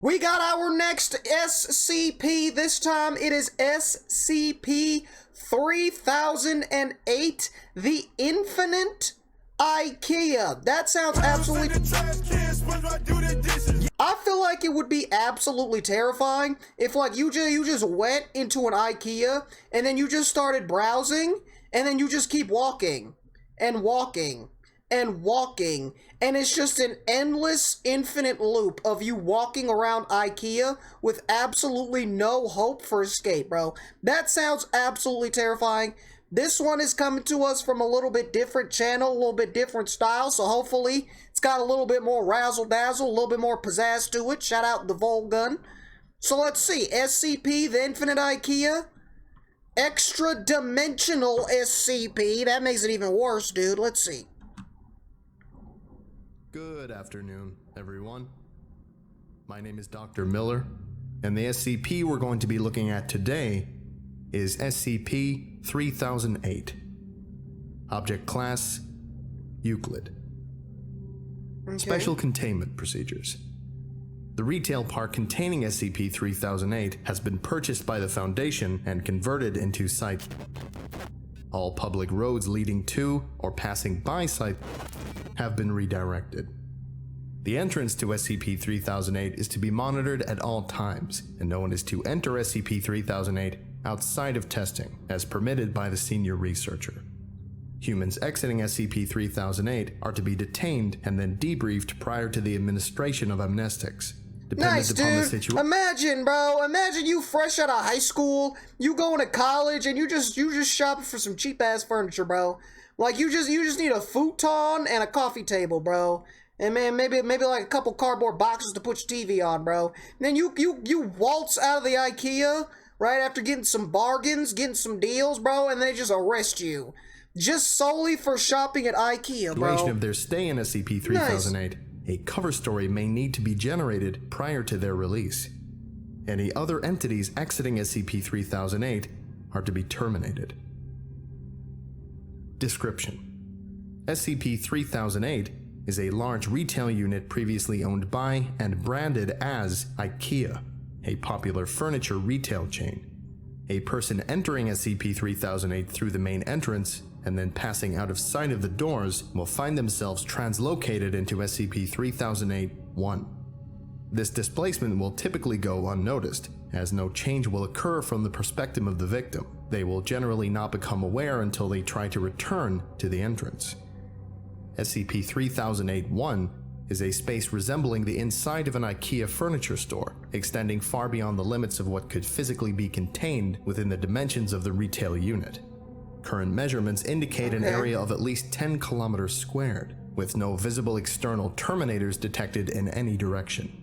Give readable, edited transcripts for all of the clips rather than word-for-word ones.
We got our next SCP. This time it is SCP-3008, the Infinite IKEA. That sounds absolutely... I feel like it would be absolutely terrifying if, like, you just went into an IKEA and then you just started browsing and then you just keep walking and walking and walking, and it's just an endless, infinite loop of you walking around IKEA with absolutely no hope for escape, bro. That sounds absolutely terrifying. This one is coming to us from a little bit different channel, a little bit different style, so hopefully it's got a little bit more razzle-dazzle, a little bit more pizzazz to it. Shout out TheVolgun. So let's see, SCP, the Infinite IKEA. Extra-dimensional SCP. That makes it even worse, dude. Let's see. Good afternoon, everyone. My name is Dr. Miller, and the SCP we're going to be looking at today is SCP-3008. Object Class: Euclid. Okay. Special Containment Procedures. The retail park containing SCP-3008 has been purchased by the Foundation and converted into site. All public roads leading to or passing by site have been redirected. The entrance to SCP-3008 is to be monitored at all times, and no one is to enter SCP-3008 outside of testing, as permitted by the senior researcher. Humans exiting SCP-3008 are to be detained and then debriefed prior to the administration of amnestics. Nice, dude. Imagine, bro. Imagine you fresh out of high school, you going to college, and you just shopping for some cheap ass furniture, bro. Like you just need a futon and a coffee table, bro. And man, maybe like a couple cardboard boxes to put your TV on, bro. And then you waltz out of the IKEA right after getting some bargains, getting some deals, bro, and they just arrest you. Just solely for shopping at IKEA, bro. Duration of their stay in SCP-3008. Nice. A cover story may need to be generated prior to their release. Any other entities exiting SCP-3008 are to be terminated. Description: SCP-3008 is a large retail unit previously owned by and branded as IKEA, a popular furniture retail chain. A person entering SCP-3008 through the main entrance and then passing out of sight of the doors will find themselves translocated into SCP-3008-1. This displacement will typically go unnoticed, as no change will occur from the perspective of the victim. They will generally not become aware until they try to return to the entrance. SCP-3008-1 is a space resembling the inside of an IKEA furniture store, extending far beyond the limits of what could physically be contained within the dimensions of the retail unit. Current measurements indicate an area of at least 10 kilometers squared, with no visible external terminators detected in any direction.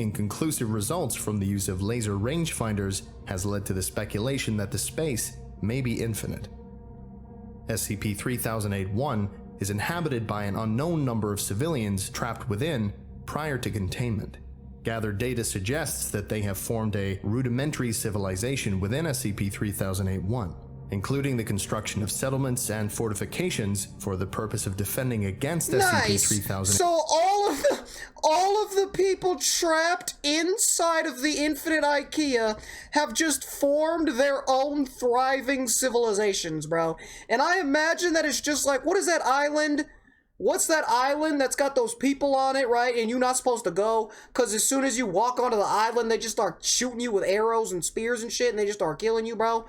Inconclusive results from the use of laser rangefinders has led to the speculation that the space may be infinite. SCP-3008-1 is inhabited by an unknown number of civilians trapped within prior to containment. Gathered data suggests that they have formed a rudimentary civilization within SCP-3008-1, including the construction of settlements and fortifications for the purpose of defending against SCP-3008. So all of the people trapped inside of the Infinite IKEA have just formed their own thriving civilizations, bro. And I imagine that it's just like, what is that island? What's that island that's got those people on it, right? And you're not supposed to go, because as soon as you walk onto the island, they just start shooting you with arrows and spears and shit, and they just start killing you, bro.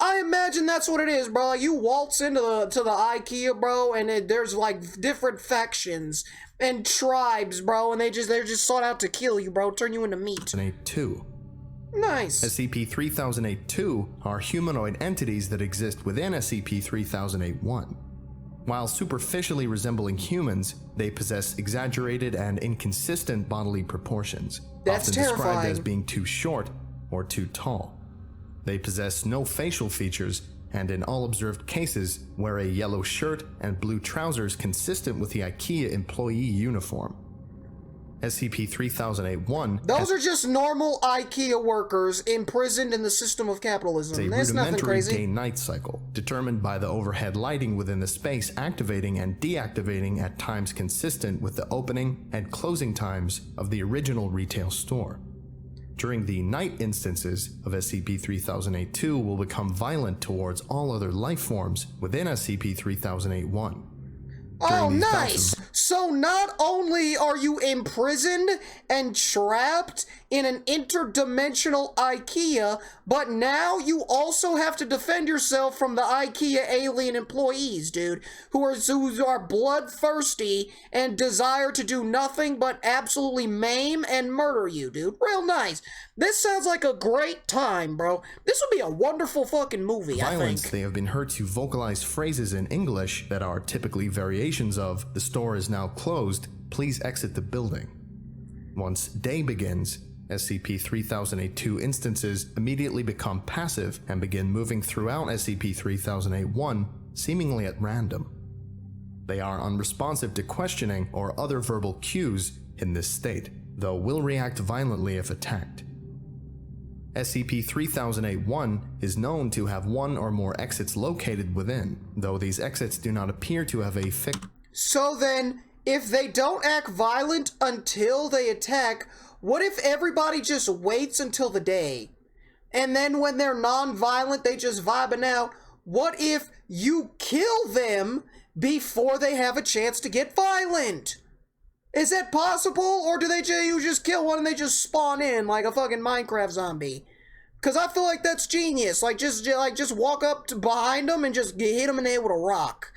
I imagine that's what it is, bro. Like, you waltz into the IKEA, bro, and there's like different factions and tribes, bro, and they're just sought out to kill you, bro, turn you into meat. 3008-2. Nice. SCP-3008-2 are humanoid entities that exist within SCP-3008-1. While superficially resembling humans, they possess exaggerated and inconsistent bodily proportions, That's often described terrifying. as being too short or too tall. They possess no facial features, and in all observed cases, wear a yellow shirt and blue trousers consistent with the IKEA employee uniform. SCP-3008-1 Those are just normal IKEA workers imprisoned in the system of capitalism. a There's nothing rudimentary crazy. day-night cycle, determined by the overhead lighting within the space activating and deactivating at times consistent with the opening and closing times of the original retail store. During the night instances of SCP-3008-2 will become violent towards all other life forms within SCP-3008-1. Oh, these bouts nice! So not only are you imprisoned and trapped in an interdimensional IKEA, but now you also have to defend yourself from the IKEA alien employees, dude, who are bloodthirsty and desire to do nothing but absolutely maim and murder you, dude. Real nice. This sounds like a great time, bro. This would be a wonderful fucking movie, I violence, think. they have been heard to vocalize phrases in English that are typically variations of, "The store is now closed, please exit the building." Once day begins, SCP-3008-2 instances immediately become passive and begin moving throughout SCP-3008-1 seemingly at random. They are unresponsive to questioning or other verbal cues in this state, though will react violently if attacked. SCP-3008-1 is known to have one or more exits located within, though these exits do not appear to have a fixed. So then, if they don't act violent until they attack, what if everybody just waits until the day? And then when they're non-violent, they just vibing out. What if you kill them before they have a chance to get violent? Is that possible? Or do you just kill one and they just spawn in like a fucking Minecraft zombie? Because I feel like that's genius. Just walk up to behind them and just hit them in the head with a rock.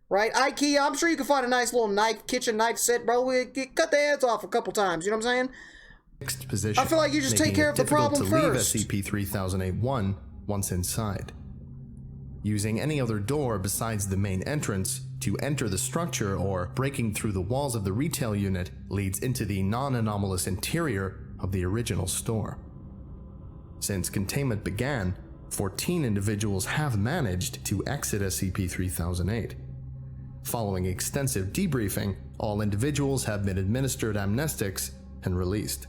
Right? IKEA, I'm sure you can find a nice little kitchen knife set, bro. We cut their heads off a couple times, you know what I'm saying? Fixed position, I feel like you just take care of the problem to leave first. SCP-3008-1 once inside. Using any other door besides the main entrance to enter the structure or breaking through the walls of the retail unit leads into the non-anomalous interior of the original store. Since containment began, 14 individuals have managed to exit SCP-3008. Following extensive debriefing, all individuals have been administered amnestics and released.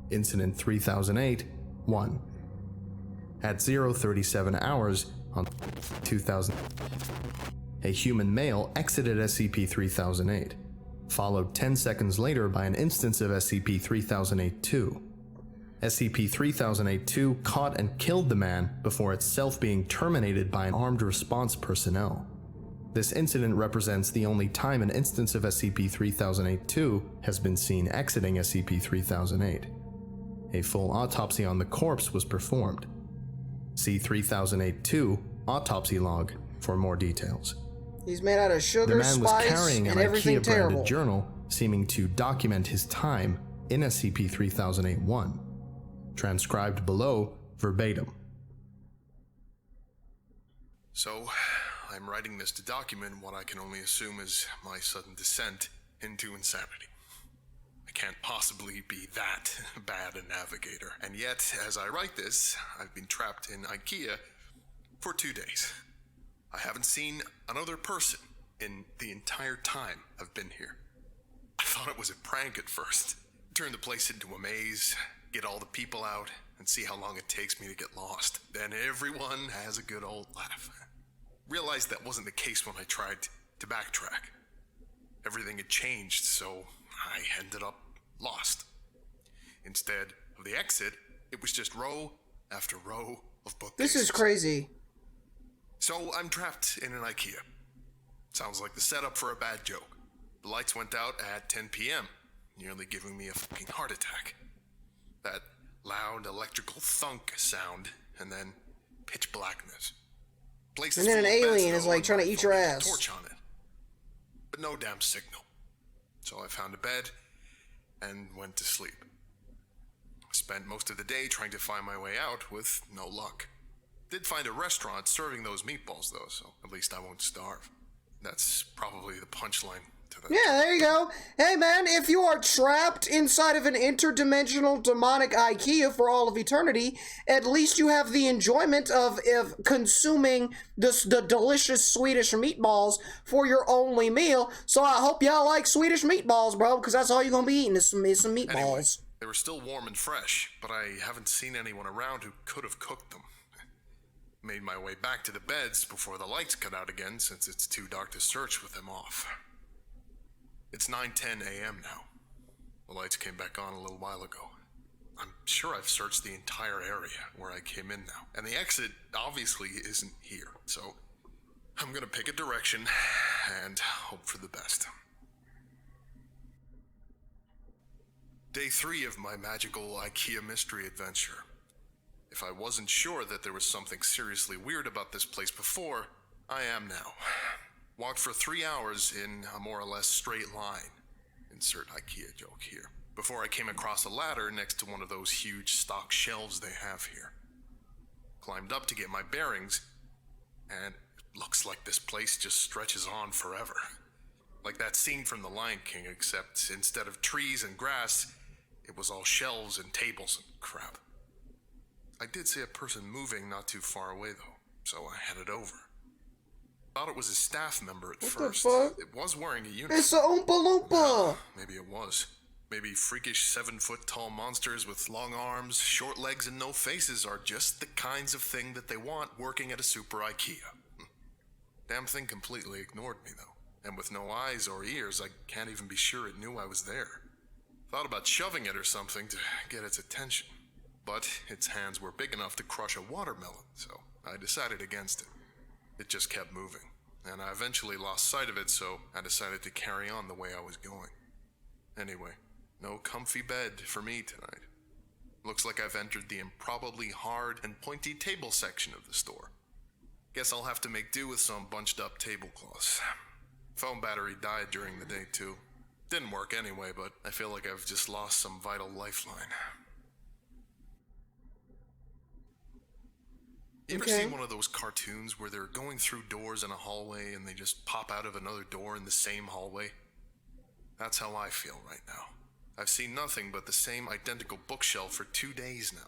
Incident 3008-1. At 0:37 hours on 2000, a human male exited SCP-3008, followed 10 seconds later by an instance of SCP-3008-2. SCP-3008-2 caught and killed the man before itself being terminated by an armed response personnel. This incident represents the only time an instance of SCP-3008-2 has been seen exiting SCP-3008. A full autopsy on the corpse was performed. See 3008-2 autopsy log for more details. He's made out of The sugar, man was spice, carrying an and everything IKEA-branded terrible. journal seeming to document his time in SCP-3008-1. Transcribed below verbatim. So, I'm writing this to document what I can only assume is my sudden descent into insanity. I can't possibly be that bad a navigator. And yet, as I write this, I've been trapped in IKEA for 2 days. I haven't seen another person in the entire time I've been here. I thought it was a prank at first. Turn the place into a maze, get all the people out, and see how long it takes me to get lost. Then everyone has a good old laugh. Realized that wasn't the case when I tried to backtrack. Everything had changed, so I ended up lost. Instead of the exit, it was just row after row of bookcases. This is crazy. So I'm trapped in an IKEA. Sounds like the setup for a bad joke. The lights went out at 10 p.m., nearly giving me a fucking heart attack. That loud electrical thunk sound, and then pitch blackness. Place And then an alien is like trying to eat your ass. Torch on it, but no damn signal. So I found a bed and went to sleep. Spent most of the day trying to find my way out with no luck. Did find a restaurant serving those meatballs though, so at least I won't starve. That's probably the punchline to that. Yeah, there you go. Hey man, if you are trapped inside of an interdimensional demonic IKEA for all of eternity, at least you have the enjoyment of consuming the delicious Swedish meatballs for your only meal. So I hope y'all like Swedish meatballs, bro, because that's all you're gonna be eating is some meatballs. Anyway, they were still warm and fresh, but I haven't seen anyone around who could have cooked them. Made my way back to the beds before the lights cut out again, since it's too dark to search with them off. It's 9:10 a.m. now. The lights came back on a little while ago. I'm sure I've searched the entire area where I came in now, and the exit obviously isn't here, so I'm gonna pick a direction and hope for the best. Day 3 of my magical IKEA mystery adventure. If I wasn't sure that there was something seriously weird about this place before, I am now. Walked for 3 hours in a more or less straight line. Insert IKEA joke here. Before I came across a ladder next to one of those huge stock shelves they have here. Climbed up to get my bearings, and it looks like this place just stretches on forever. Like that scene from The Lion King, except instead of trees and grass, it was all shelves and tables and crap. I did see a person moving not too far away though, so I headed over. Thought it was a staff member at first. What the fuck? It was wearing a uniform. It's a Oompa Loompa! Maybe it was. Maybe freakish 7-foot-tall monsters with long arms, short legs, and no faces are just the kinds of thing that they want working at a super IKEA. Damn thing completely ignored me though. And with no eyes or ears, I can't even be sure it knew I was there. Thought about shoving it or something to get its attention. But its hands were big enough to crush a watermelon, so I decided against it. It just kept moving, and I eventually lost sight of it, so I decided to carry on the way I was going. Anyway, no comfy bed for me tonight. Looks like I've entered the improbably hard and pointy table section of the store. Guess I'll have to make do with some bunched up tablecloths. Phone battery died during the day too. Didn't work anyway, but I feel like I've just lost some vital lifeline. You ever seen one of those cartoons where they're going through doors in a hallway and they just pop out of another door in the same hallway? That's how I feel right now. I've seen nothing but the same identical bookshelf for 2 days now.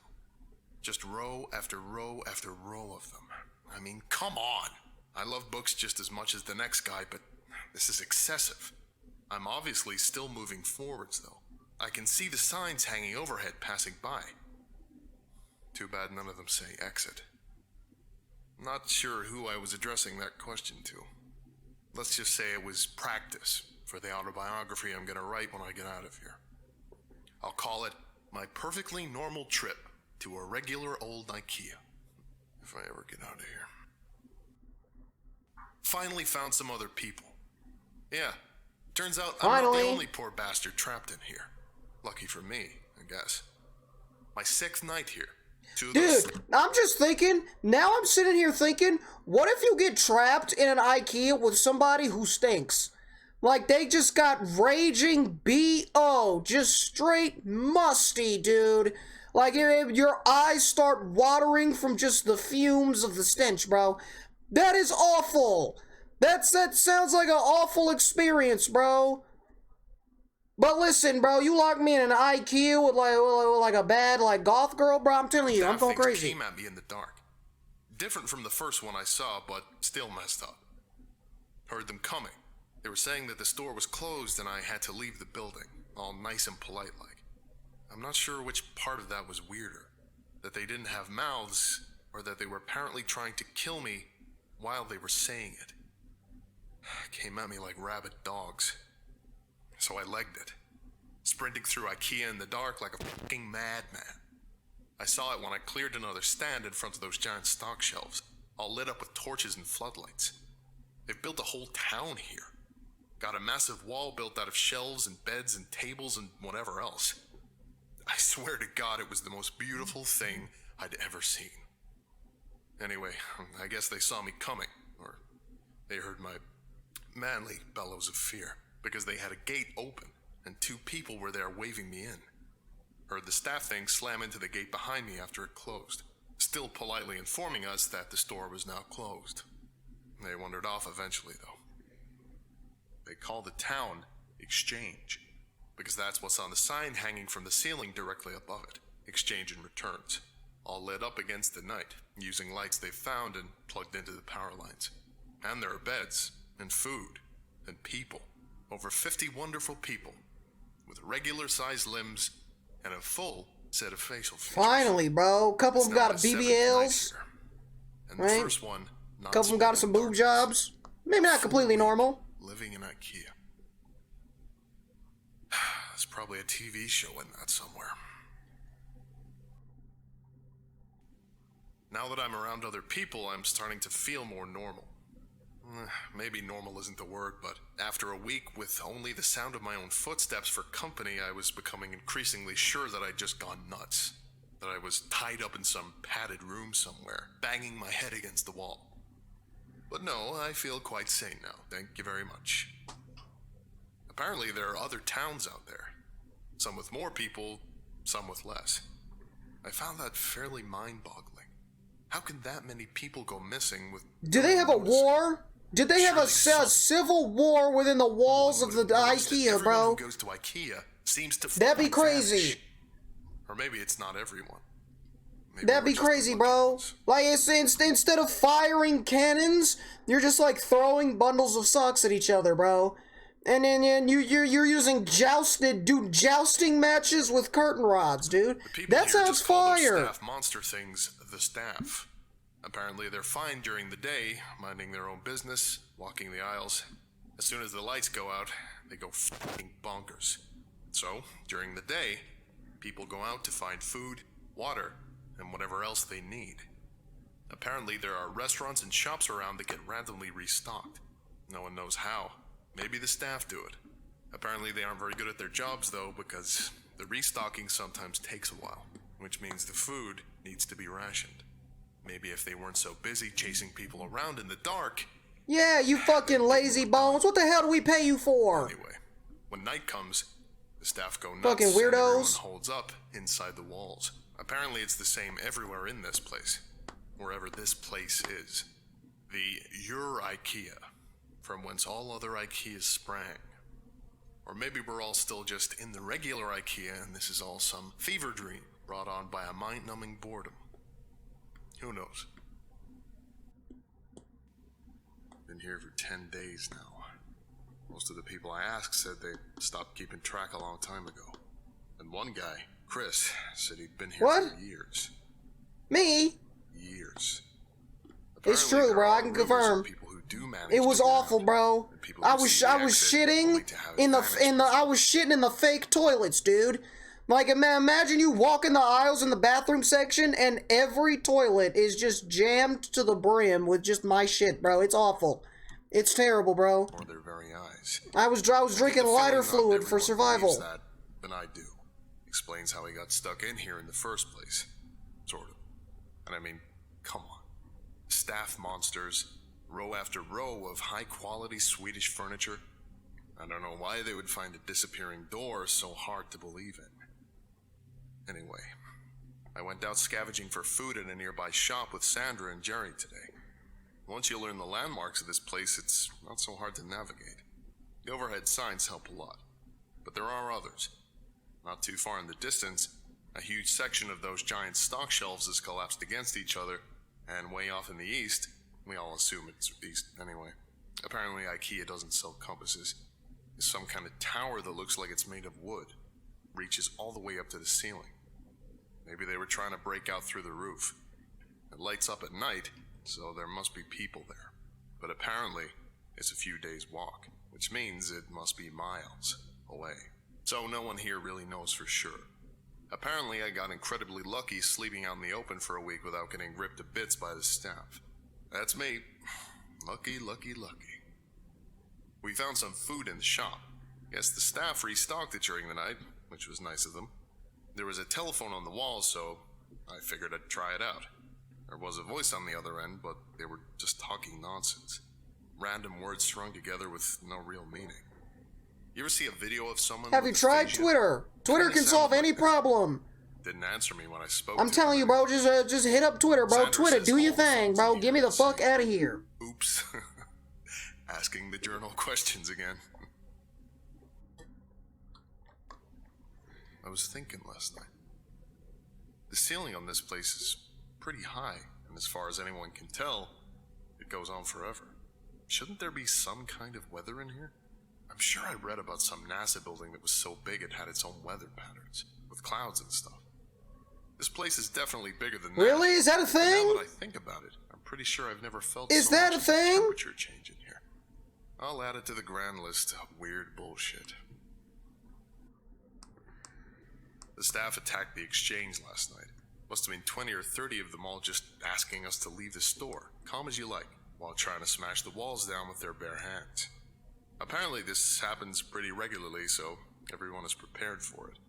Just row after row after row of them. I mean, come on! I love books just as much as the next guy, but this is excessive. I'm obviously still moving forwards though. I can see the signs hanging overhead passing by. Too bad none of them say exit. Not sure who I was addressing that question to. Let's just say it was practice for the autobiography I'm gonna write when I get out of here. I'll call it My Perfectly Normal Trip to a Regular Old IKEA, if I ever get out of here. Finally found some other people. Yeah, turns out I'm not the only poor bastard trapped in here. Lucky for me, I guess. My 6th night here. Dude, I'm just thinking, now I'm sitting here thinking, what if you get trapped in an IKEA with somebody who stinks? Like, they just got raging BO, just straight musty, dude. Like, your eyes start watering from just the fumes of the stench, bro. That is awful. That sounds like an awful experience, bro. But listen, bro, you lock me in an IKEA with like a bad goth girl, bro. I'm telling you, I'm going crazy. Came at me in the dark. Different from the first one I saw, but still messed up. Heard them coming. They were saying that the store was closed and I had to leave the building, all nice and polite like. I'm not sure which part of that was weirder. That they didn't have mouths, or that they were apparently trying to kill me while they were saying it. Came at me like rabid dogs. So I legged it, sprinting through IKEA in the dark like a fucking madman. I saw it when I cleared another stand in front of those giant stock shelves, all lit up with torches and floodlights. They've built a whole town here. Got a massive wall built out of shelves and beds and tables and whatever else. I swear to God it was the most beautiful thing I'd ever seen. Anyway, I guess they saw me coming, or they heard my manly bellows of fear. Because they had a gate open, and 2 people were there waving me in. Heard the staff thing slam into the gate behind me after it closed, still politely informing us that the store was now closed. They wandered off eventually, though. They call the town Exchange, because that's what's on the sign hanging from the ceiling directly above it. Exchange and returns, all lit up against the night, using lights they found and plugged into the power lines. And there are beds, and food, and people. Over 50 wonderful people, with regular-sized limbs and a full set of facial features. Finally, bro. A couple of them got BBLs. And right? the first one, A couple of them got some boob jobs. Maybe not completely normal. Living in IKEA. There's probably a TV show in that somewhere. Now that I'm around other people, I'm starting to feel more normal. Maybe normal isn't the word, but after a week with only the sound of my own footsteps for company, I was becoming increasingly sure that I'd just gone nuts. That I was tied up in some padded room somewhere, banging my head against the wall. But no, I feel quite sane now, thank you very much. Apparently there are other towns out there. Some with more people, some with less. I found that fairly mind-boggling. How can that many people go missing with... Do they have a war? Did they have a civil war within the walls of the IKEA, bro? Everyone who goes to IKEA seems to... That'd be crazy. Vanish. Or maybe it's not everyone. Maybe That'd be crazy, bro. Like, instead of firing cannons, you're just like throwing bundles of socks at each other, bro. And then you're using jousting matches with curtain rods, dude. That sounds fire. Staff monster things, the staff. Apparently they're fine during the day, minding their own business, walking the aisles. As soon as the lights go out, they go f***ing bonkers. So, during the day, people go out to find food, water, and whatever else they need. Apparently there are restaurants and shops around that get randomly restocked. No one knows how. Maybe the staff do it. Apparently they aren't very good at their jobs though, because the restocking sometimes takes a while, which means the food needs to be rationed. Maybe if they weren't so busy chasing people around in the dark... Yeah, you fucking lazy bones. What the hell do we pay you for? Anyway, when night comes, the staff go nuts. Fucking weirdos. And everyone holds up inside the walls. Apparently it's the same everywhere in this place. Wherever this place is. The Your IKEA, from whence all other IKEAs sprang. Or maybe we're all still just in the regular IKEA and this is all some fever dream brought on by a mind-numbing boredom. Who knows? Been here for 10 days now. Most of the people I asked said they stopped keeping track a long time ago. And one guy, Chris, said he'd been here for years. Me? Years. It's true, bro. I can confirm. It was awful, bro. I was shitting in the fake toilets, dude. Like, imagine you walk in the aisles in the bathroom section and every toilet is just jammed to the brim with just my shit, bro. It's awful. It's terrible, bro. Or their very eyes. I was drinking lighter fluid for survival. That than I do. Explains how he got stuck in here in the first place. Sort of. And I mean, come on. Staff monsters, row after row of high-quality Swedish furniture. I don't know why they would find a disappearing door so hard to believe in. Anyway, I went out scavenging for food in a nearby shop with Sandra and Jerry today. Once you learn the landmarks of this place, it's not so hard to navigate. The overhead signs help a lot, but there are others. Not too far in the distance, a huge section of those giant stock shelves is collapsed against each other, and way off in the east, we all assume it's east anyway. Apparently IKEA doesn't sell compasses. It's some kind of tower that looks like it's made of wood. Reaches all the way up to the ceiling. Maybe they were trying to break out through the roof. It lights up at night, so there must be people there. But apparently, it's a few days' walk, which means it must be miles away. So no one here really knows for sure. Apparently I got incredibly lucky sleeping out in the open for a week without getting ripped to bits by the staff. That's me. Lucky, lucky, lucky. We found some food in the shop. Guess the staff restocked it during the night, which was nice of them. There was a telephone on the wall, so I figured I'd try it out. There was a voice on the other end, but they were just talking nonsense. Random words strung together with no real meaning. You ever see a video of someone... Have you tried Twitter? Twitter can solve any problem. Didn't answer me when I spoke I'm telling you, bro, just hit up Twitter, bro. Twitter, do your thing, bro. Get me the fuck out of here. Oops. Asking the journal questions again. I was thinking last night. The ceiling on this place is pretty high, and as far as anyone can tell, it goes on forever. Shouldn't there be some kind of weather in here? I'm sure I read about some NASA building that was so big it had its own weather patterns, with clouds and stuff. This place is definitely bigger than that. Really? Is that a thing? Now that I think about it, I'm pretty sure I've never felt Is so that much a thing? temperature change in here. I'll add it to the grand list of weird bullshit. The staff attacked the exchange last night. Must have been 20 or 30 of them all just asking us to leave the store, calm as you like, while trying to smash the walls down with their bare hands. Apparently this happens pretty regularly, so everyone is prepared for it.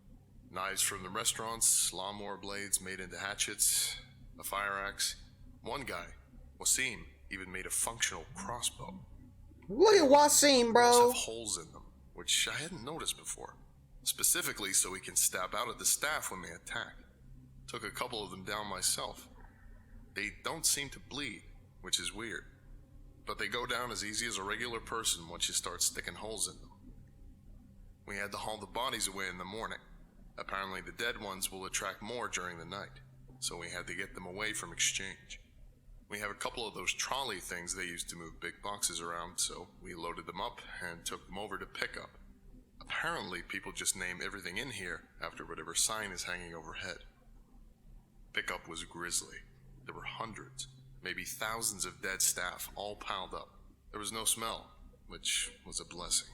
Knives from the restaurants, lawnmower blades made into hatchets, a fire axe. One guy, Wasim, even made a functional crossbow. Look at Wasim, bro. Those have holes in them, which I hadn't noticed before. Specifically so he can stab out at the staff when they attack. Took a couple of them down myself. They don't seem to bleed, which is weird. But they go down as easy as a regular person once you start sticking holes in them. We had to haul the bodies away in the morning. Apparently the dead ones will attract more during the night, so we had to get them away from exchange. We have a couple of those trolley things they use to move big boxes around, so we loaded them up and took them over to pickup. Apparently people just name everything in here after whatever sign is hanging overhead. Pickup was grisly. There were hundreds, maybe thousands of dead staff all piled up. There was no smell, which was a blessing.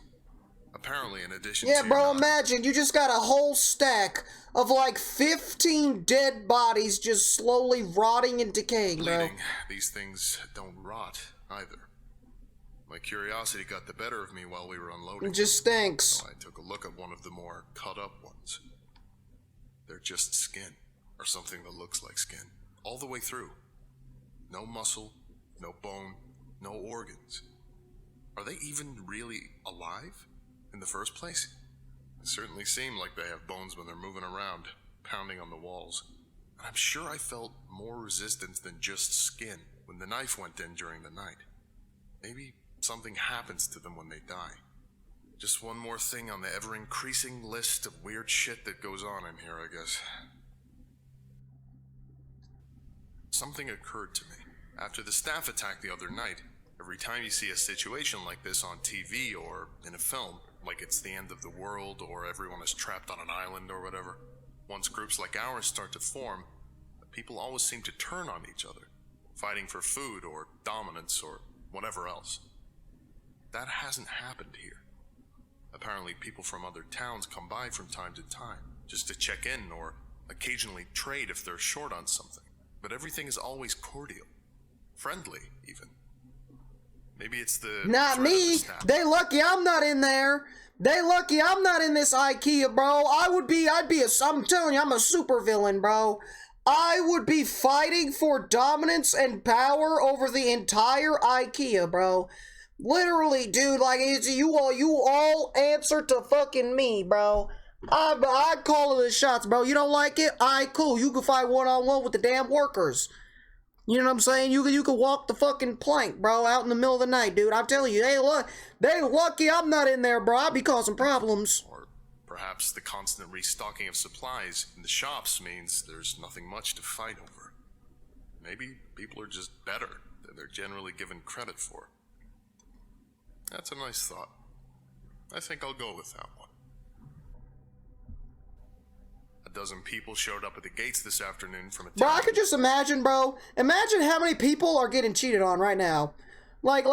Apparently, in addition to... Yeah, bro, imagine you just got a whole stack of like 15 dead bodies just slowly rotting and decaying, bro. Bleeding. These things don't rot, either. My curiosity got the better of me while we were unloading. It just stinks. So I took a look at one of the more cut-up ones. They're just skin, or something that looks like skin, all the way through. No muscle, no bone, no organs. Are they even really alive in the first place? They certainly seem like they have bones when they're moving around, pounding on the walls. And I'm sure I felt more resistance than just skin when the knife went in during the night. Maybe something happens to them when they die. Just one more thing on the ever-increasing list of weird shit that goes on in here, I guess. Something occurred to me. After the staff attack the other night, every time you see a situation like this on TV or in a film, like it's the end of the world or everyone is trapped on an island or whatever, once groups like ours start to form, people always seem to turn on each other, fighting for food or dominance or whatever else. That hasn't happened here. Apparently people from other towns come by from time to time, just to check in or occasionally trade if they're short on something. But everything is always cordial. Friendly, even. Maybe it's the... Not me. They lucky I'm not in there. They lucky I'm not in this IKEA, bro. I'm telling you, I'm a supervillain, bro. I would be fighting for dominance and power over the entire IKEA, bro. Literally, dude, like, it's you all answer to fucking me, bro. I call it the shots, bro. You don't like it? Alright, cool. You can fight one-on-one with the damn workers. You know what I'm saying? You can walk the fucking plank, bro, out in the middle of the night, dude. I'm telling you, they lucky I'm not in there, bro. I'll be causing problems. Or perhaps the constant restocking of supplies in the shops means there's nothing much to fight over. Maybe people are just better than they're generally given credit for. That's a nice thought. I think I'll go with that one. A dozen people showed up at the gates this afternoon from a town. Bro, I could just imagine, bro. Imagine how many people are getting cheated on right now. Like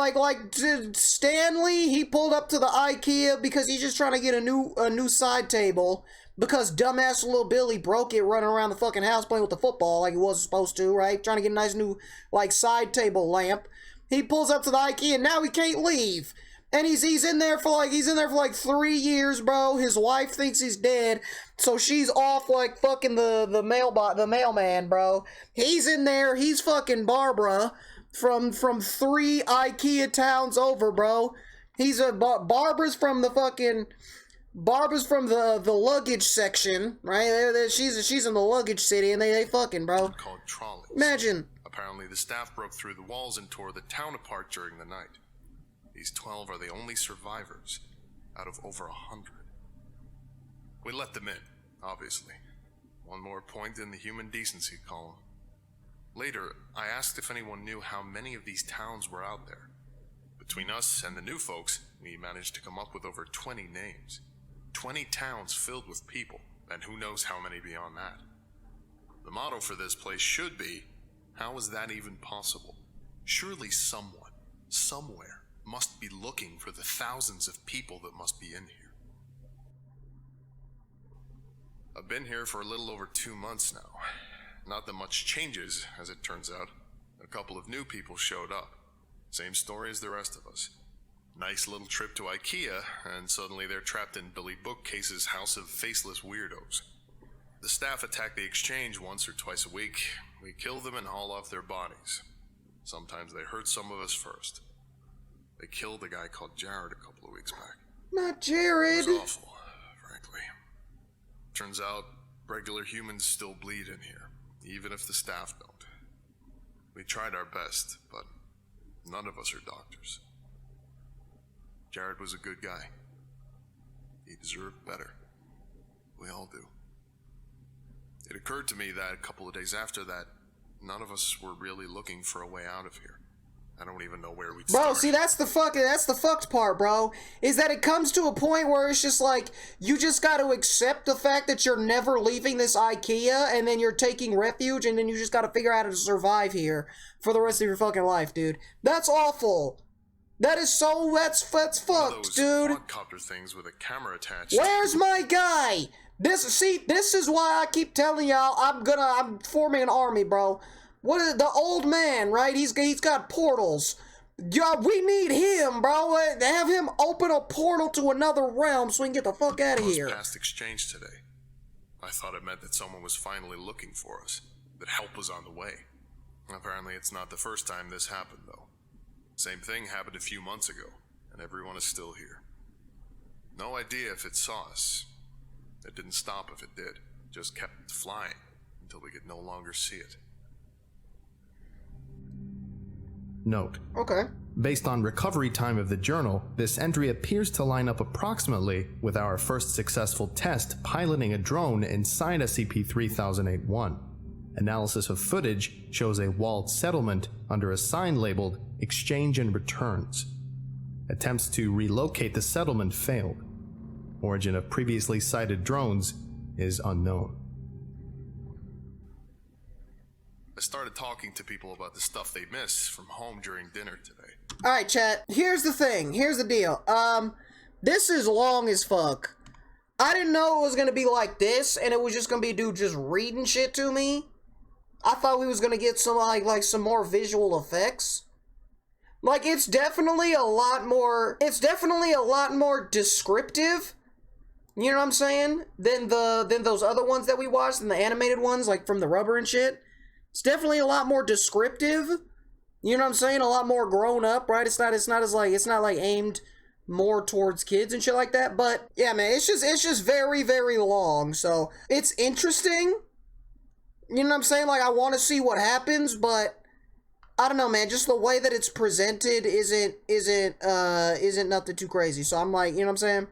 Stanley, he pulled up to the IKEA because he's just trying to get a new side table because dumbass little Billy broke it running around the fucking house playing with the football like he wasn't supposed to, right? Trying to get a nice new, like, side table lamp. He pulls up to the IKEA and now he can't leave. And he's in there for like 3 years, bro. His wife thinks he's dead, so she's off like fucking the mailman, bro. He's in there. He's fucking Barbara from 3 IKEA towns over, bro. He's Barbara's from the luggage section, right? She's in the luggage city, and they fucking, bro. Called trolleys. Imagine. Apparently, the staff broke through the walls and tore the town apart during the night. These 12 are the only survivors out of over 100. We let them in, obviously. One more point in the human decency column. Later, I asked if anyone knew how many of these towns were out there. Between us and the new folks, we managed to come up with over 20 names. 20 towns filled with people, and who knows how many beyond that. The motto for this place should be, how is that even possible? Surely someone, somewhere, must be looking for the thousands of people that must be in here. I've been here for a little over 2 months now. Not that much changes, as it turns out. A couple of new people showed up. Same story as the rest of us. Nice little trip to IKEA, and suddenly they're trapped in Billy Bookcase's house of faceless weirdos. The staff attack the exchange once or twice a week. We kill them and haul off their bodies. Sometimes they hurt some of us first. They killed a guy called Jared a couple of weeks back. Not Jared! It was awful, frankly. Turns out, regular humans still bleed in here, even if the staff don't. We tried our best, but none of us are doctors. Jared was a good guy. He deserved better. We all do. It occurred to me that a couple of days after that, none of us were really looking for a way out of here. I don't even know where we'd Bro, start. see, that's the fucked part, bro. Is that it comes to a point where it's just like, you just gotta accept the fact that you're never leaving this IKEA, and then you're taking refuge, and then you just gotta figure out how to survive here for the rest of your fucking life, dude. That's awful. That is so, that's fucked, dude. Quadcopter things with a camera attached. Where's my guy? This is why I keep telling y'all I'm forming an army, bro. What is the old man, right? He's got portals. Yeah, we need him, bro. Have him open a portal to another realm so we can get the fuck out of here. Past exchange today. I thought it meant that someone was finally looking for us, that help was on the way. Apparently it's not the first time this happened, though. Same thing happened a few months ago, and everyone is still here. No idea if it saw us. It didn't stop if it did. It just kept flying until we could no longer see it. Note. Okay. Based on recovery time of the journal, this entry appears to line up approximately with our first successful test piloting a drone inside SCP-3008-1. Analysis of footage shows a walled settlement under a sign labeled Exchange and Returns. Attempts to relocate the settlement failed. Origin of previously sighted drones is unknown. I started talking to people about the stuff they miss from home during dinner today. Alright, chat. Here's the thing. Here's the deal. This is long as fuck. I didn't know it was gonna be like this, and it was just gonna be a dude just reading shit to me. I thought we was gonna get some, like some more visual effects. Like, it's definitely a lot more descriptive, you know what I'm saying, than those other ones that we watched, than the animated ones, like from the rubber and shit. It's definitely a lot more descriptive, you know what I'm saying, a lot more grown up, right? It's not like aimed more towards kids and shit like that, but yeah, man, it's just very, very long, so it's interesting, you know what I'm saying, like, I want to see what happens, but I don't know, man, just the way that it's presented isn't nothing too crazy, so I'm like, you know what I'm saying,